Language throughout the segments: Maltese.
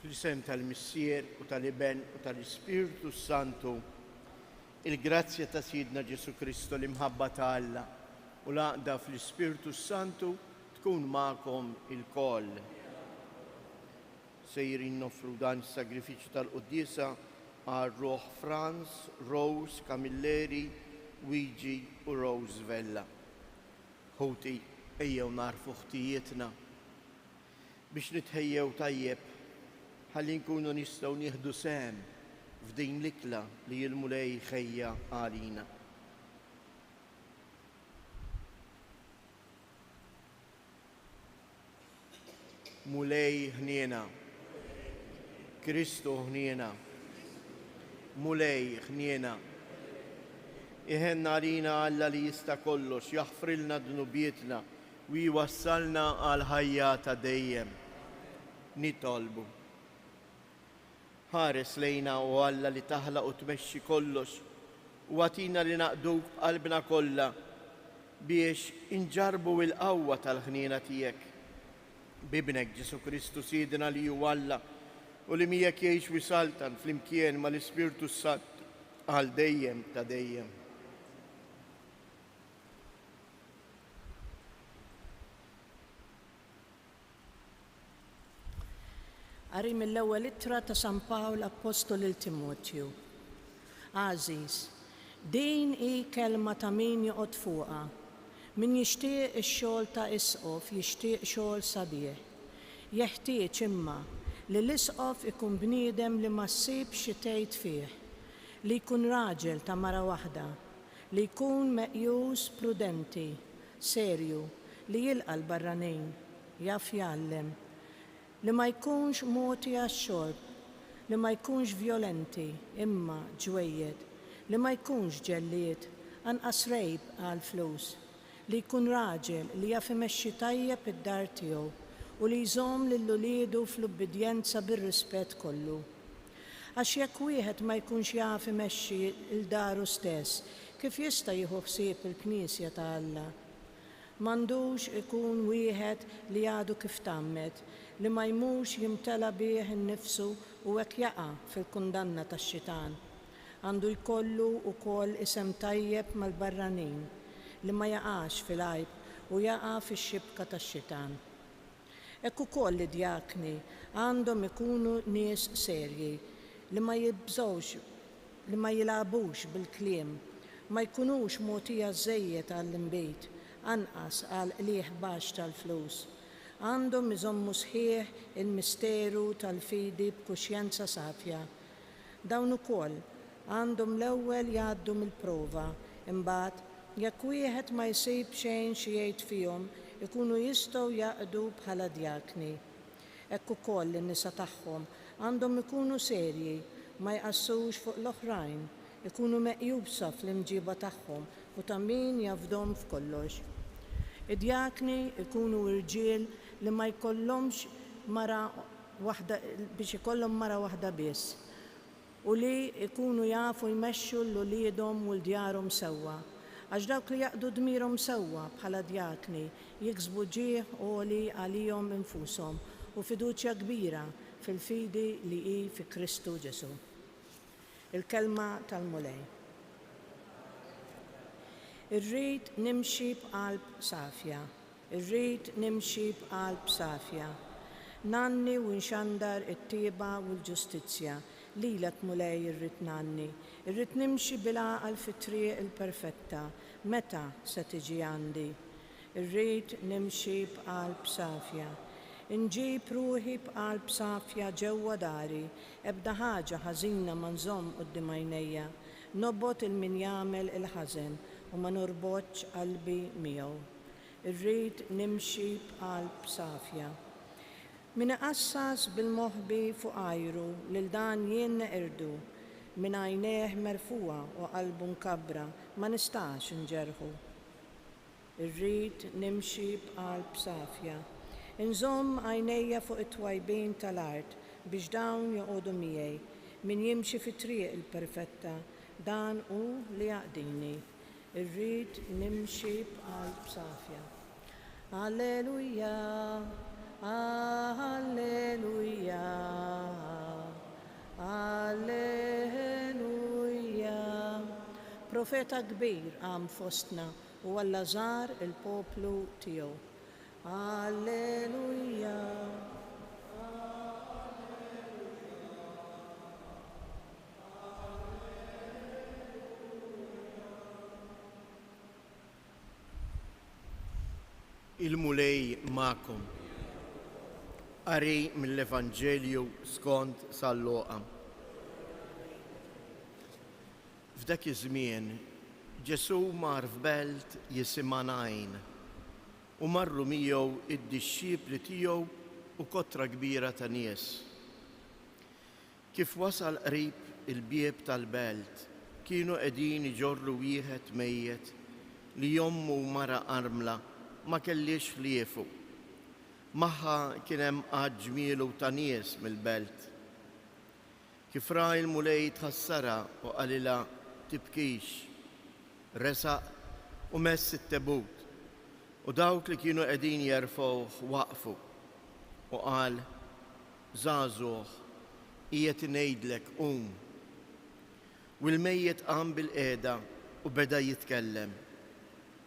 Fl-isem tal-Missier u tal-Iben u tal-Ispiritu Santu, il-grazzja ta' Sidna Ġesu Kristu l-imħabba ta' Alla u l-għaqda fl-Ispiritu Santu tkun ma'kom il-koll. Sejrin nofru dan is-sagrifiċċju tal-Qudiesa għal Roħ Franz, Rose, Camilleri, Luigi u Rose Vella. Ħuti ejjew narfu ħtijietna biex nitħejjew tajjeb ħalli nkunu nistgħu nieħdu sehem f'din l-ikla li l-Mulej ħejja għalina. Mulej ħniena, Kristu ħniena, Mulej ħniena. Iħenna għalina Alla li jista' kollox, jaħfrilna dnubietna u jwassalna għal ħajja ta' dejjem. Nitolbu. Ħares lejna u Alla li taħlaq u tmexxi kollox u għatina li naqduk qalbna kollha biex inġarbu l-qawwa tal-ħniena tiegħek. Bibnek Ġesu Kristu Sidna li hu Alla u li miegħek jgħix wisaltan flimkien mal-Ispiritu Sant għal dejjem ta' dejjem. Qari mill-ewwel ittra ta' San Pawl Apostol lil Timotju. Għażiż, din hi kelma ta' min joqgħod fuqha. Min jixtieq ix-xogħol ta' isqof jixtieq xogħol sabiħ. Jeħtieġ imma li l-isqof ikun bniedem li ma ssibx xi tgħid fih, li jkun raġel ta' mara waħda, li jkun meqjus prudenti, serju, li jilqa' l-barranin, jaf jgħallem, li ma jkunx mogħti għax-xorb, li ma jkunx vjolenti imma ġwejjed, li ma jkunx ġellied, anqas rejb għal flus, li jkun raġel li jaf imexxi tajjeb id-dar tiegħu u li jżomm lill-uliedu fl-ubbidjenza bir-rispett kollu. Għax jekk wieħed ma jkunx jaf imexxi l-daru stess, kif jista' jieħu ħsieb il-Knisja ta' Alla? M'għandux ikun wieħed li għadu kif tammet, li ma jmux jimtela bih innifsu u hekk jaqa' fil-kundanna tax-xitan. Għandu jkollu wkoll isem tajjeb mal-barranin, li ma jaqax fil-għajb u jaqa' fix-xibka tax-xitan. Hekk ukoll id-djakni għandhom ikunu nies serji li ma jibżgħux, li ma jilagħbux bil-kliem, ma jkunux mogħtija żejjed għall-inbejt, anqas għal qlieħ baxx tal-flus. Għandhom iżommu sħiħ il-misteru tal-fidi b'kuxjenza safja. Dawn ukoll għandhom l-ewwel jgħaddu mill-prova, imbagħad jekk wieħed ma jsib xejn xi jgħid fihom, ikunu jistgħu jaqdu bħala djakni. Hekk ukoll in-nisa tagħhom għandhom ikunu serji, ma jqassux fuq l-oħrajn, ikunu meqjusa fl-imġiba tagħhom u ta' min jafdhom f'kollox. Id-djakni ikunu irġiel li ma jkollhomx mara waħda biex ikollhom mara waħda biss u li ikunu jafu jmexxu l-uliedhom u l-djarhom sewwa. Għax dawk li jaqdu dmirhom sewwa bħala djakni jiksbu ġieħ għoli għalihom infushom u fiduċja kbira fil-fidi li hi fi Kristu Ġesu. Il-kelma tal-Mulej. Irrid nimxi b'qalb safja, irrid nimxi b'qalb safja. Nanni u nxandar it-tieba u l-ġustizzja, lilek Mulej irrid nanni, irrid nimxi bil-għaqal fit-triq il-perfetta, meta se tiġi għandi. Irrid nimxi b'qalb safja. Inġib ruħi b'qalb safja ġewwa dari, ebda ħaġa ħażina ma nżomm quddiem għajnejja, nobbot il-min jagħmel il-ħażen u ma norbotx qalbi miegħu. Irrid nimxi b'qalb safja. Min iqassas bil-moħħbi fuq ajru lil dan jien neqirdu, min għajnejh merfuqa u qalbu mkabbra ma nistax inġerħu. Irrid nimxi b'qalb safja. Inżomm għajnejja fuq it-twajbin tal-art biex dawn joqogħdu miegħi. Min jimxi fit-triq il-perfetta, dan hu li jaqdini. Irrid nimxi b'qalb safja. Alleluja, Alleluia, Alleluia. Profeta kbir għam fostna u għallazar il-poplu tiegħu. Alleluia. Il-mulej ma'kom. Qari mill-Evanġelju skont San-Luqa. F'dak iż-żmien Ġesu mar f'belt jisimha Najn u marru miegħu id-dixxiepli tiegħu u kottra kbira ta' nies. Kif wasal qrib il-bieb tal-belt, kienu qegħdin iġorru wieħed mejjed li jommu mara armla ma kellix ħliefu. Magħha kien hemm qatt ġmielu ta' nies mill-belt. Kif ra il-mulej tħassara u qalilha tibkix, resaq u mess it-tebut u dawk li kienu qegħdin jerfgħuh waqfu u qal: żagħżugħ, qiegħed ngħidlek qum. U l-mejjed qam bil-qiegħda u beda jitkellem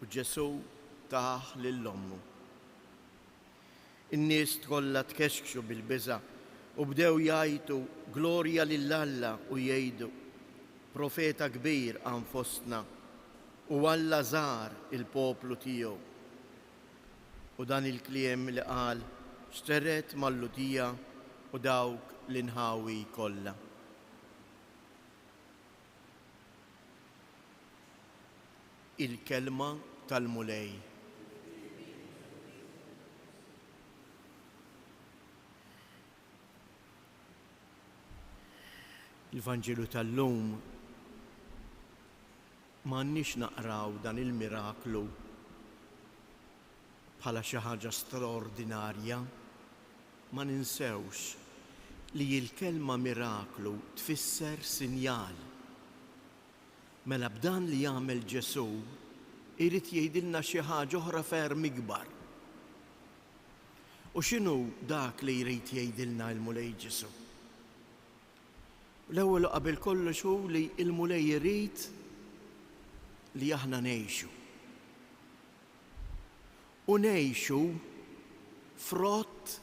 u Ġesu taħ lill-ommu. In-nies kollha tkexkxu bil-biża' u bdew jgħidu glorja lill-Alla u jgħidu: profeta kbir qam fostna u Alla żar il-poplu tiegħu. U dan il-kliem li qal xteret mal-Lutija u dawk l-inħawi kollha. Il-kelma tal-mulej. Il-Vanġelu tal-lum m'għandniex naqraw dan il-miraklu bħala xi ħaġa straordinarja, ma ninsewx li l-kelma miraklu tfisser sinjal. Mela b'dan li jagħmel Ġesu irid jgħidilna xi ħaġa oħra ferm ikbar. U x'inhu dak li jrid jgħidilna l-mulej Ġesu? L-ewwel qabel kollox hu li l-mulej irid li aħna ngħixu. U ngħixu frott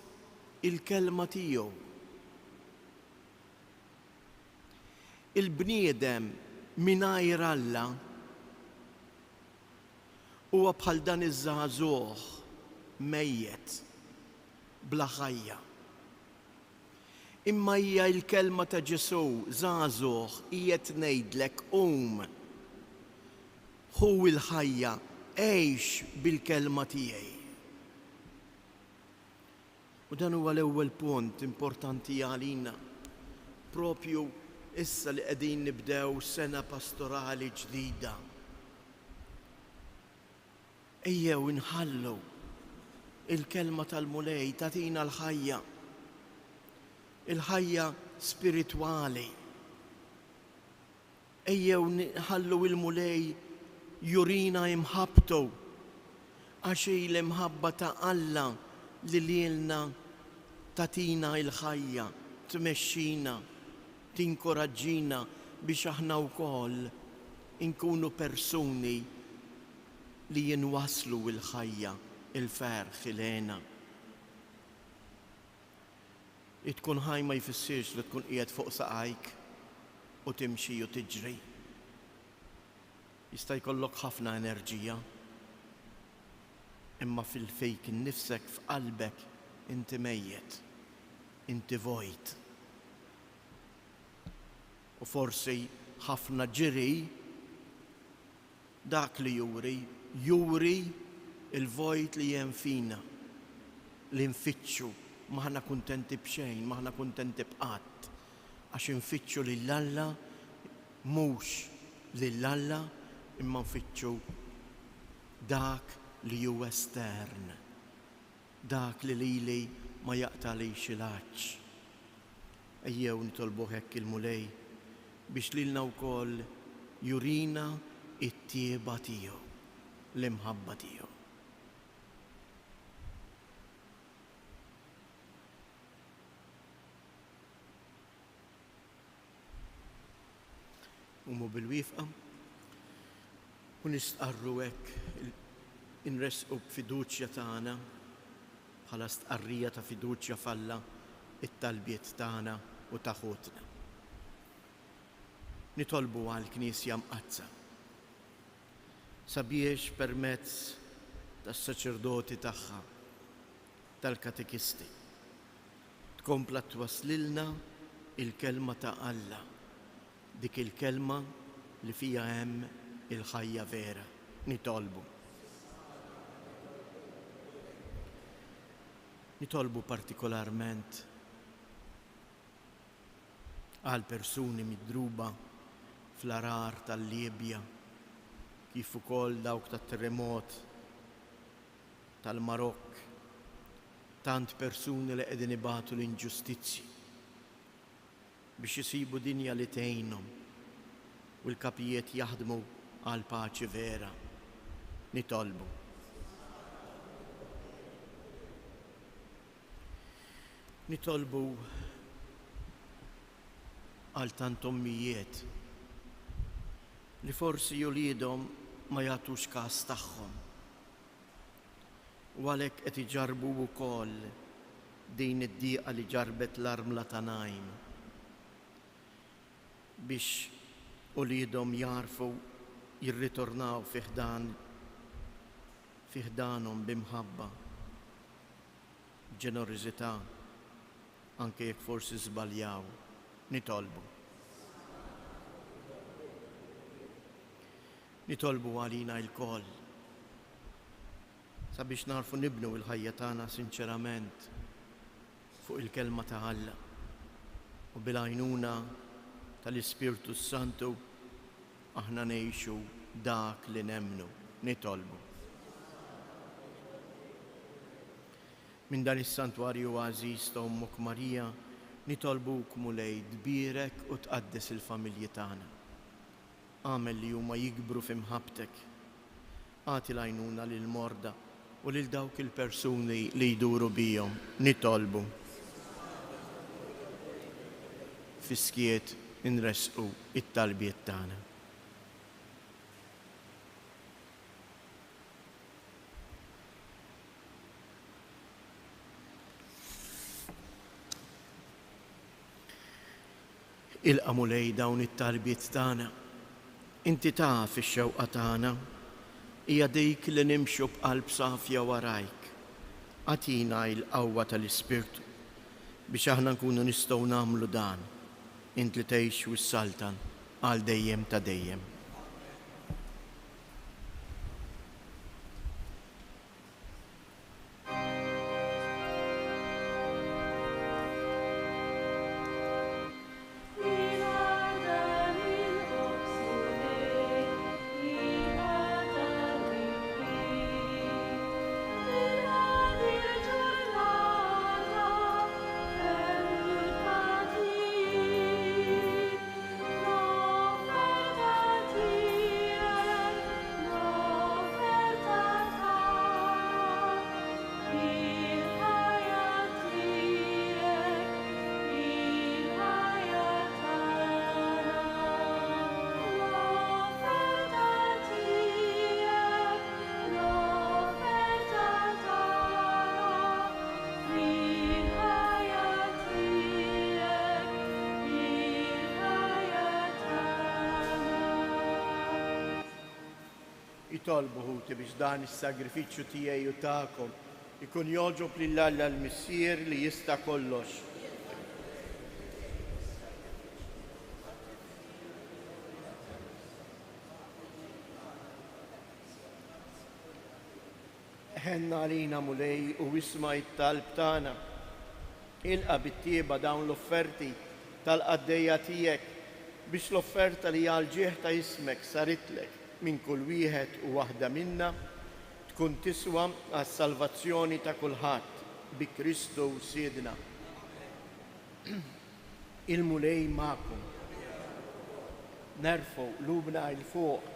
il-kelma tiegħu. Il-bniedem mingħajr Alla huwa bħal dan iż-żagħżugħ mejjed bla ħajja. Imma hija l-kelma ta' Ġesu: żagħżugħ, qiegħed ngħidlek qum. Hu l-ħajja, għejx bil-kelma tiegħi. U dan huwa l-ewwel punt importanti għalina. Propju issa li qegħdin nibdew sena pastorali ġdida. Ejjew inħallu il-kelma tal-mulej tagħtina l-ħajja. Il-ħajja spiritwali. Ejjew nħallu il-mulej jurina imħabtu għax l-imħabba ta' Alla li lilna tatina il-ħajja, tmexxina, tinkoraġġina biex aħna wkoll inkunu persuni li jinwaslu il-ħajja, il-ferħ ilena. Tkun ħaj ma jfissirx li tkun qiegħed fuq saqajk u timxi u tiġri. Jista' jkollok ħafna enerġija, imma fil-fejk innifsek f'qalbek inti mejjed, inti vojt. U forsi ħafna ġiri dak li juri il-vojt li hemm fina, li nfittxu. Maħna kuntenti b'xejn, maħna kuntenti b'qatt, għax nfittxu lill-Alla, mhux lill-Alla, imma nfittxu dak li hu estern, dak li lili ma jaqtalix il-għaġġ. Ejjew nitolbu hekk il-mulej biex lilna wkoll jurina it-tieba tiegħu, l-imħabba tiegħu. umu bil-wifqa u nistqarru hekk inresqu b'fiduċja tagħna bħala stqarrija ta' fiduċja f'Alla it-talbiet tagħna u ta' ħutna. Nitolbu għall-Knisja mqazza sabiex permezz tas-saċerdoti tagħha tal-katekisti tkompla twaslilna il-kelma ta' Alla, dik il-kelma li fija hemm il-ħajja vera. Nitolbu partikolarment għal persuni midruba fl-arar tal-Libja, kif ukoll dawk tat-terremot tal-Marokk, tant persuni li qegħdin ibatu l-inġustizzji biex isibu dinja li tgħinhom u l-kapijiet jaħdmu għal paċi vera. Nitolbu għal tant ommijiet li forsi jolidhom ma jagħtux każ tagħhom u għalhekk qed iġarbu wkoll din id-dieqa li ġarbet l-armla ta' Najm biex ulidhom jarfu jirritornaw fiħdanhom b'imħabba, ġenerożità, anke jekk forsi żbaljaw. Nitolbu għalina l-koll sabiex narfu nibnu l-ħajja tagħna sinċerament fuq il-kelma ta' Alla u bil-għajnuna tal-Ispirtu Santu aħna ngħixu dak li nemmnu. Minn dan is-santwarju għażiż ta' Ummuk Marija nitolbuk mulej tbierek u tqaddes il-familji tagħna. Għamel li huma jikbru f'imħabtek. Għati l-għajnuna lil morda u lil dawk il-persuni li jduru bihom. Nitolbu. Fiskiet inresqu it-talbiet tagħna. Ilqamu lej dawn it-talbiet tagħna. Inti taf ix-xewqa tagħna hija dik li nimxu b'qalb safja warajk. Għatina l-qawwa tal-Ispirtu biex aħna nkunu nistgħu nagħmlu dan. Int li tgħix wis-saltan għal dejjem ta' dejjem. Nitolbu ħuti biex dan is-sagrifiċċju tiegħi u tagħkom ikun joġob lil Alla l-Missier li jista' kollox. Ħenna għalina mulej u isma' it-talb tagħna. Ilqa' bit-tieba dawn l-offerti tal-qaddejja tiegħek biex l-offerta li għal ġieħ ta' ismek saritlek minn kull wieħed u waħda minna tkun tiswa għas-salvazzjoni ta' kulħadd bi Kristu Siedna. Il-mulej magħkom. Nerfgħu lubna il fuq.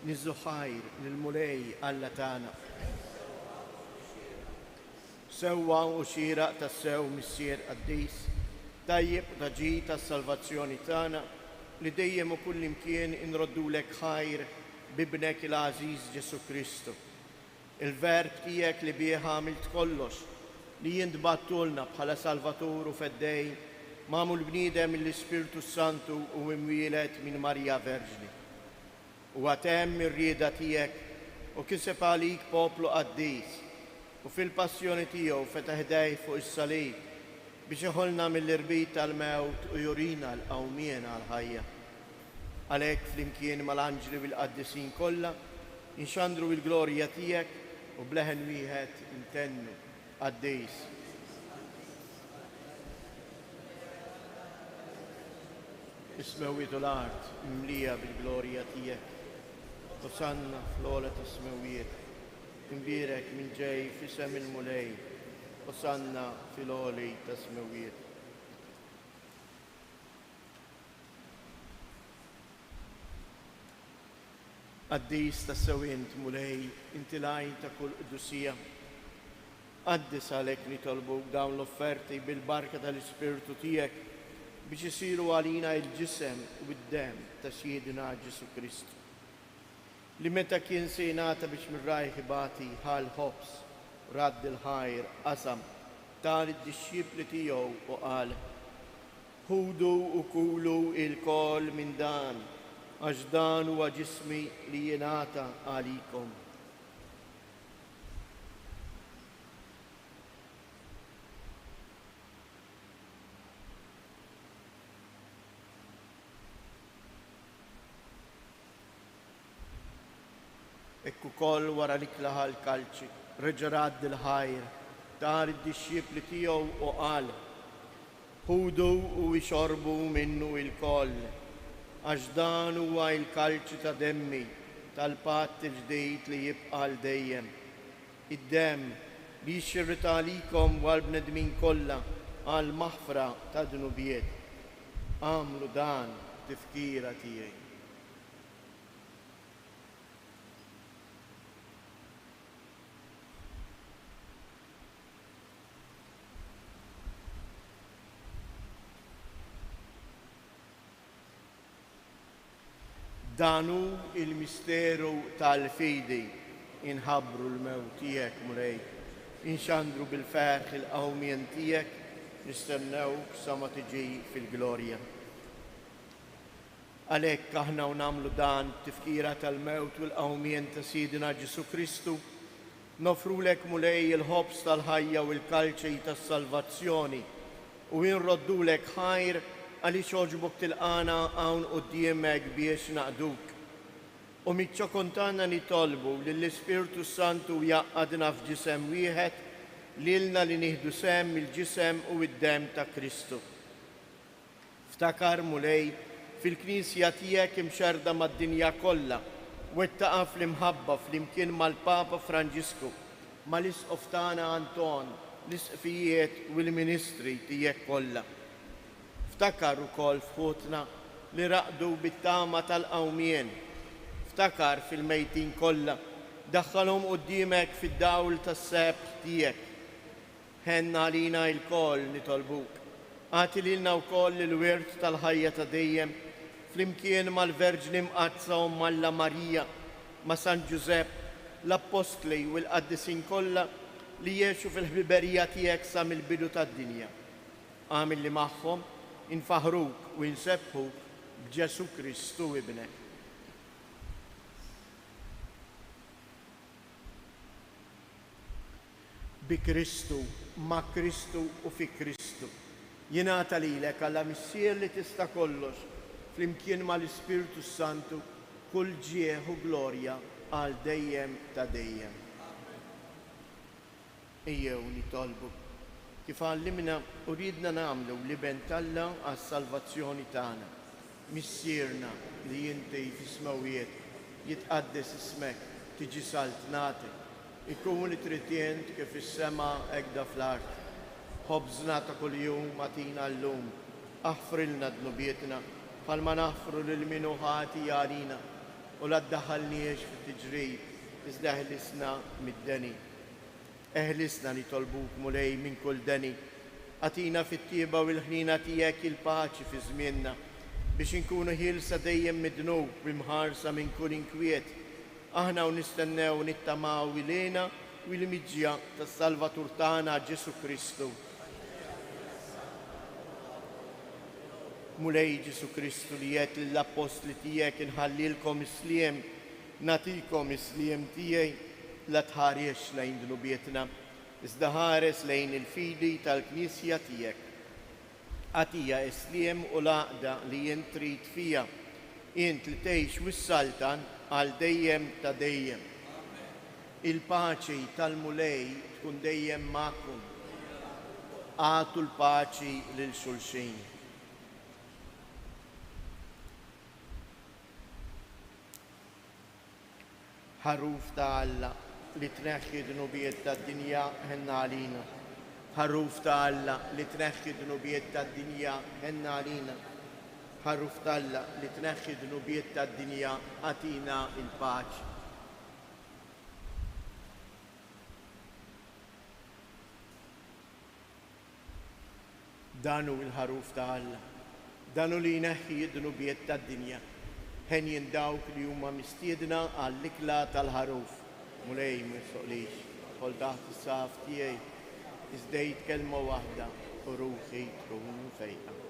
Niżżu ħajr lill-mulej Alla tagħna. Sewwa u xieraq tas-sew Missier Qaddis tajjeb ta' ġi tas-salvazzjoni tagħna li dejjem u kull imkien inroddulek ħajr bibnek il-għażiż Ġesu Kristu. Il-verb tiegħek li bih għamilt kollox li jintbattulna bħala Salvatur u feddej magħmul bniedem mill-Ispirtu Santu u imwieled minn Marja Verġni. U għatemm ir-rieda tiegħek u kiseb għalik poplu qaddis u fil-passjoni tiegħu fetaħ idejh fuq is-salib biex iħolna mill-irbit tal-mewt u jurina l-qawmien għal-ħajja. Għalhekk flimkien mal-anġli u l-qaddisin kollha inxandru l-glorja tiegħek u bleħen wieħed intennu qaddis. Is-smewiet u l-art mimlija bil-glorja tiegħek. Osanna fl-ola tas-smewiet, imbierek minn ġej fisem il-mulej, osanna fil-oli tas-smewiet. Qaddis tas-sewint mulej, inti lajn ta' kull qdusija. Qaddis għalhekk nitolbuk dawn l-offerti bil-barka tal-Ispirtu tiegħek biex isiru għalina il-ġisem u d-dem ta' Sjedina Ġesu Kristu. Li meta kien se jingħata biex mir-rajħ ibati ħal ħobs radd il-ħajr qasam tal id-dixxipli tiegħu u qal: ħudu u kulu il-kol minn dan għax dan huwa ġismi li jingħata għalikom. Ekku koll wara li klaħa l-kalċi, reġa' radd il-ħajr, tar id-dixxipli tiegħu u qal: ħudu u jxorbu minnu il-koll, għax dan huwa l-kalċi ta' demmi tal-patt il-ġdid li jibqa' l dejjem. Id-demm li jxirrita għalikom għall-bnedmin kollha għal maħfra ta' dnubiet. Għamlu dan tifkira tiegħi. Danu il-misteru tal-fidi inħabbru l-mewt tiegħek mulej, inxandru bil-ferħ il-qawmien tiegħek, nistennewk sa ma tiġi fil-glorja. Għalhekk aħna u nagħmlu dan tifkira tal-mewt u l-qawmien ta' Sidina Ġesu Kristu, nofrulek mulej il-ħobs tal-ħajja u l-kalċej tas-salvazzjoni u inroddulek ħajr għaliex oġbok tilqana hawn quddiemek biex naqduk. U miċċo kontanna nitolbu lill-Ispirtu Santu jaqqadna f'ġisem wieħed lilna li nieħdu sem il-ġisem u d-dem ta' Kristu. Ftakar mulej fil-Knisja tiegħek imxerda mad-dinja kollha wettaqa' fl-imħabba flimkien mal-Papa Franġisku, mal-Isqof tagħna Anton, l-isqfijiet u l-ministri tiegħek kollha. Ftakar ukoll f'ħutna li raqdu bit-tama tal-qawmien. Ftakar fil-mejtin kollha, daħħalhom quddiemek fid-dawl tas-sebħ tiegħek. Ħenna għalina l-koll nitolbuk. Għati lilna wkoll il-wirt tal-ħajja ta' dejjem flimkien mal-Verġni Mqazza u Malla Marija, ma' San Ġusepp, l-Apostli u l-qaddisin kollha li jgħixu fil-ħbiberija tiegħek sa mill-bidu tad-dinja. Għamil li magħhom infaħruk u insebbħuk b'Ġesu Kristu ibnek. Bi Kristu, ma' Kristu u fi Kristu. Jingħata lilek għalla missier li tista' kollox flimkien mal-Ispirtu Santu kull ġieħ u glorja għal dejjem ta' dejjem. Ejjew nitolbu kif għallimna u ridna nagħmlu li bentalla għas-salvazzjoni tagħna. Missierna li inti fis-smawiet jitqaddes ismek, tiġi saltnati, ikun tritjent kif is-sema hekk fl-art. Ħobżna ta' kuljum atina llum, aħfrilna dnubietna bħalma naħfru lil min ħati għalina u la ddaħħalniex fit-tiġrib iżda eħlisna mid-deni. Eħlisna li tolbuk mulej minn kull deni Atina fit-tieba u l-ħnina tiegħek il-paċi fi żmienna biex inkunu ħielsa dejjem midnub bimħarsa minn kull inkwiet. Aħna u nistennew nittamaw ilena u l-miġġja tas-Salvatur tagħna Ġesu Kristu. Mulej Ġesu Kristu li jgħid lill-apostli tiegħek inħallilkom isliem, natikom isliem tiegħi la tħariex lejn dnubietna, iżda ħares lejn il-fidi tal-Knisja tiegħek. Għatija isliem u laqda li jien trid fija, int li tgħix wis-saltan għal dejjem ta' dejjem. Il-paċi tal-mulej tkun dejjem magħkom. Għatu l-paċi lil xulxin. Ħaruf ta' Alla li tneħħi dnubiet tad-dinja ħenna għalina. Ħaruf ta' Alla li tneħħi dnubiet tad-dinja ħenna għalina. Ħaruf ta' Alla li tneħħi dnubiet tad-dinja għatina il-paċi. Danu il-ħaruf ta' Alla, danu li jneħħi dnubiet tad-dinja. Ħen dawk li huma mistiedna għall-ikla tal-ħaruf. Mulej mistoqlix, kol taħt is-saf tiegħi, iżdejt kelma waħda u ruħi tkun fejqa.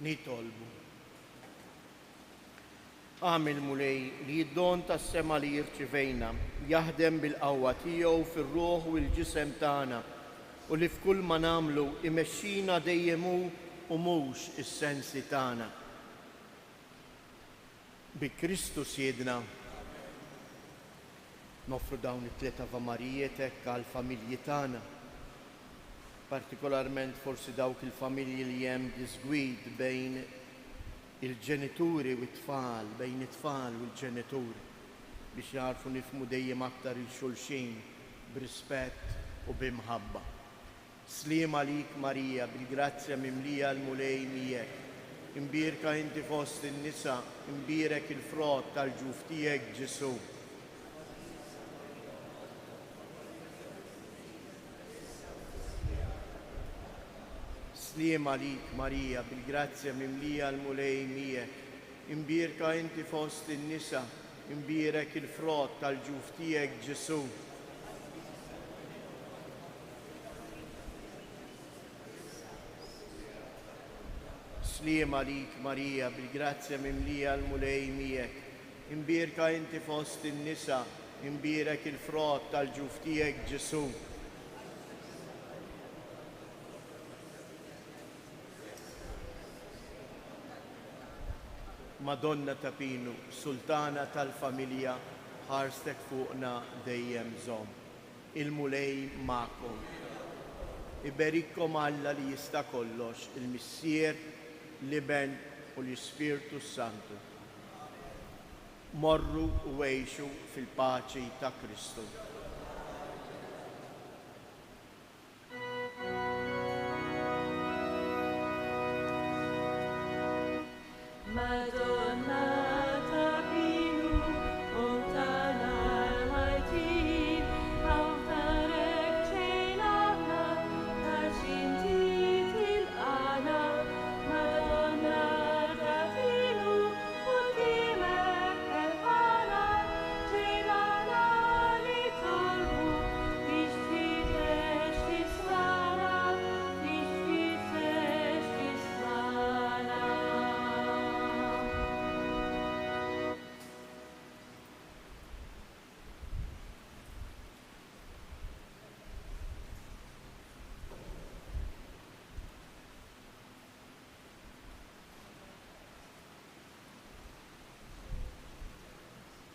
Nitolbu. Għamil mulej li id-don tas-sema li jirċivejna jaħdem bil-qawwa tiegħu fir-ruħ u l-ġisem tagħna u li f'kull ma nagħmlu imexxina dejjem hu u mhux is-sensi tagħna. Bi Kristu siedna nofru dawn it-tliet avamarijiet hekk għall-familji tagħna, partikolarment forsi dawk il-familji li hemm disgwid bejn il-ġenituri u t-tfal, bejn it-tfal u l-ġenituri, biex jarfu nifmu dejjem aktar il-xulxin b'rispett u b'imħabba. Sliem għalik Marija, bil-grazzja mimlija l-mulej miegħek. Imbierka inti fost in-nisa, imbierek il-frott tal-ġuf tiegħek Ġesu. Sliem għalik Marija, bil-grazzja mimlija l-mulej miegħek. Imbierka inti fost in-nisa, imbierek il-frott tal-ġuf tiegħek Ġesu. Sliem għalik Marija, bil-grazzja mimlija l-mulej miegħek. Imbierka inti fost in-nisa, imbierek il-frott tal-ġuf tiegħek Ġesu. Madonna ta' Pinu, Sultana tal-familja, ħarstek fuqna dejjem żomm. Il-mulej ma'kom. Iberikkom Alla li jista' kollox, il-Missier, l-Iben u l-Ispirtu Santu. Morru u għejxu fil-paċi ta' Kristu.